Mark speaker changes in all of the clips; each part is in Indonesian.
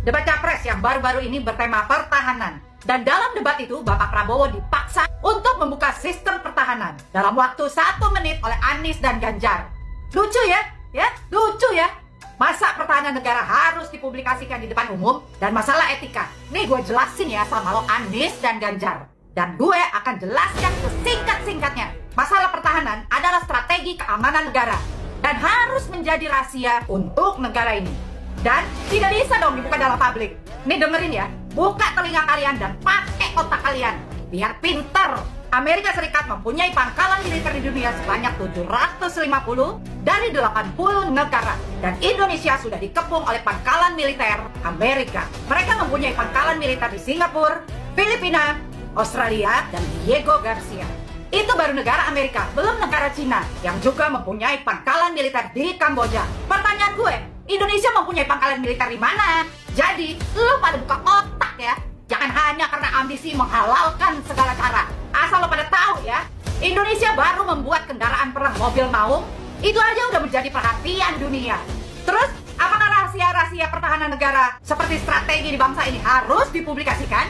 Speaker 1: debat capres yang baru-baru ini bertema pertahanan. Dan dalam debat itu, Bapak Prabowo dipaksa untuk membuka sistem pertahanan dalam waktu 1 menit oleh Anies dan Ganjar. Lucu ya? Lucu ya? Masa pertahanan negara harus dipublikasikan di depan umum? Dan masalah etika, nih gue jelasin ya sama lo Anies dan Ganjar. Dan gue akan jelaskan sesingkat-singkatnya. Masalah pertahanan adalah strategi keamanan negara dan harus menjadi rahasia untuk negara ini. Dan tidak bisa dong dibuka dalam publik. Nih dengerin ya, buka telinga kalian dan pakai otak kalian. Biar pinter. Amerika Serikat mempunyai pangkalan militer di dunia sebanyak 750 dari 80 negara. Dan Indonesia sudah dikepung oleh pangkalan militer Amerika. Mereka mempunyai pangkalan militer di Singapura, Filipina, Australia, dan Diego Garcia. Itu baru negara Amerika, belum negara Cina yang juga mempunyai pangkalan militer di Kamboja. Pertanyaan gue, Indonesia mempunyai pangkalan militer di mana? Jadi, lo pada buka otak ya. Jangan hanya karena ambisi menghalalkan segala cara. Asal lo pada tahu ya, Indonesia baru membuat kendaraan perang mobil Maung. Itu aja udah menjadi perhatian dunia. Terus, apakah rahasia-rahasia pertahanan negara seperti strategi di bangsa ini harus dipublikasikan?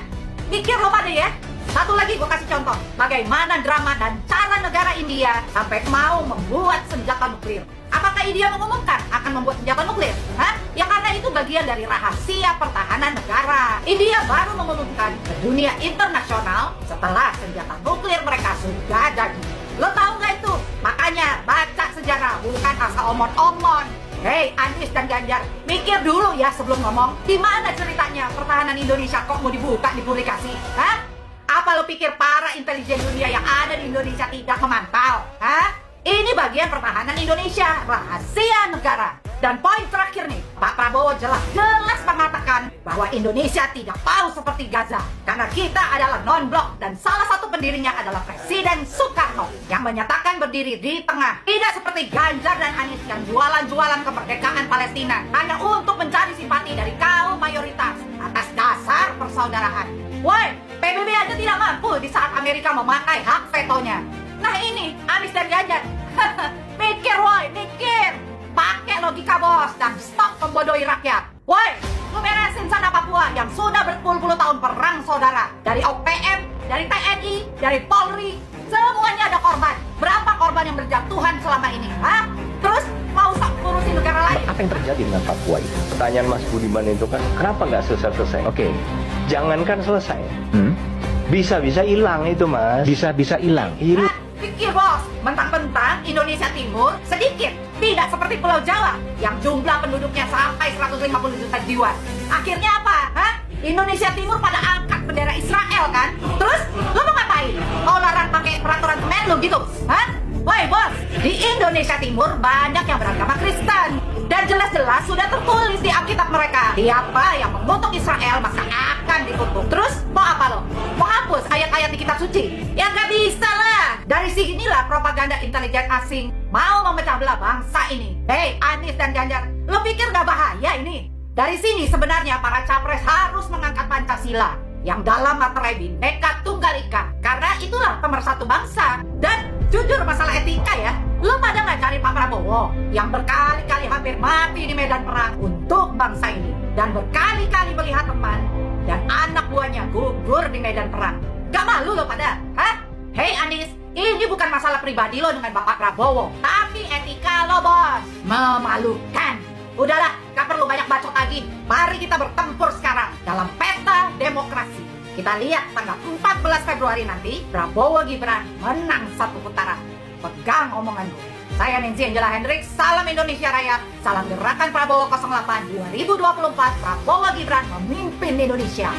Speaker 1: Mikir lo pada ya. Satu lagi gue kasih contoh, bagaimana drama dan cara negara India sampai mau membuat senjata nuklir. Apakah India mengumumkan akan membuat senjata nuklir? Hah? Ya karena itu bagian dari rahasia pertahanan negara. India baru mengumumkan ke dunia internasional setelah senjata nuklir mereka sudah jadi. Lo tahu nggak itu? Makanya baca sejarah, bukan asal omon-omon. Hei Anies dan Ganjar, mikir dulu ya sebelum ngomong. Di mana ceritanya pertahanan Indonesia kok mau dibuka di publikasi? Hah? Apa lo pikir para intelijen dunia yang ada di Indonesia tidak memantau? Hah? Ini bagian pertahanan Indonesia, rahasia negara. Dan poin terakhir nih, Pak Prabowo jelas mengatakan bahwa Indonesia tidak tahu seperti Gaza. Karena kita adalah non-blok dan salah satu pendirinya adalah Presiden Soekarno yang menyatakan berdiri di tengah. Tidak seperti Ganjar dan Anies yang jualan-jualan kemerdekaan Palestina hanya untuk mencari simpati dari kaum mayoritas atas dasar persaudaraan. Woi, PBB aja tidak mampu di saat Amerika memakai hak vetonya. Nah ini, Anies dan Ganjar. Mikir woi, mikir. Pakai logika bos dan stop membodohi rakyat. Woi, lu beresin sana Papua yang sudah berpuluh-puluh tahun perang saudara. Dari OPM, dari TNI, dari Polri, semuanya ada korban. Berapa korban yang berjatuhan selama ini? Hah? Terus mau sok ngurusin negara lain?
Speaker 2: Apa yang terjadi dengan Papua itu? Pertanyaan Mas Budiman itu kan, kenapa nggak selesai-selesai? Oke, jangankan selesai. Bisa-bisa hilang itu Mas.
Speaker 3: Bisa-bisa hilang.
Speaker 1: Pikir bos, mentang-mentang Indonesia Timur sedikit, tidak seperti Pulau Jawa yang jumlah penduduknya sampai 150 juta jiwa. Akhirnya apa? Hah? Indonesia Timur pada angkat bendera Israel kan? Terus lo mau ngapain? Mau larang pakai peraturan Kemenlu gitu? Hah? Woi bos, di Indonesia Timur banyak yang beragama Kristen. Dan jelas-jelas sudah tertulis di Alkitab mereka, siapa yang mengutuk Israel maka akan dikutuk. Terus mau apa lo? Mau hapus ayat-ayat di kitab suci? Ya nggak bisa lah. Dari sinilah propaganda intelijen asing mau memecah belah bangsa ini. Hei Anies dan Ganjar, lo pikir nggak bahaya ini? Dari sini sebenarnya para capres harus mengangkat Pancasila yang dalam materai Bhinneka Tunggal Ika. Karena itulah pemersatu bangsa. Dan jujur masalah etika ya, lo pada nggak cari Pak Prabowo yang berkali-kali hampir mati di medan perang untuk bangsa ini. Dan berkali-kali melihat teman dan anak buahnya gugur di medan perang. Gak malu lo pada? Hah? Hei Anies, ini bukan masalah pribadi lo dengan Bapak Prabowo, tapi etika lo bos. Memalukan. Udahlah, gak perlu banyak bacot lagi. Mari kita bertempur sekarang dalam pesta demokrasi. Kita lihat tanggal 14 Februari nanti, Prabowo Gibran menang 1 putaran. Pegang omongan gue. Saya Nancy Angela Hendricks, salam Indonesia Raya, salam gerakan Prabowo 08 2024, Prabowo Gibran memimpin Indonesia.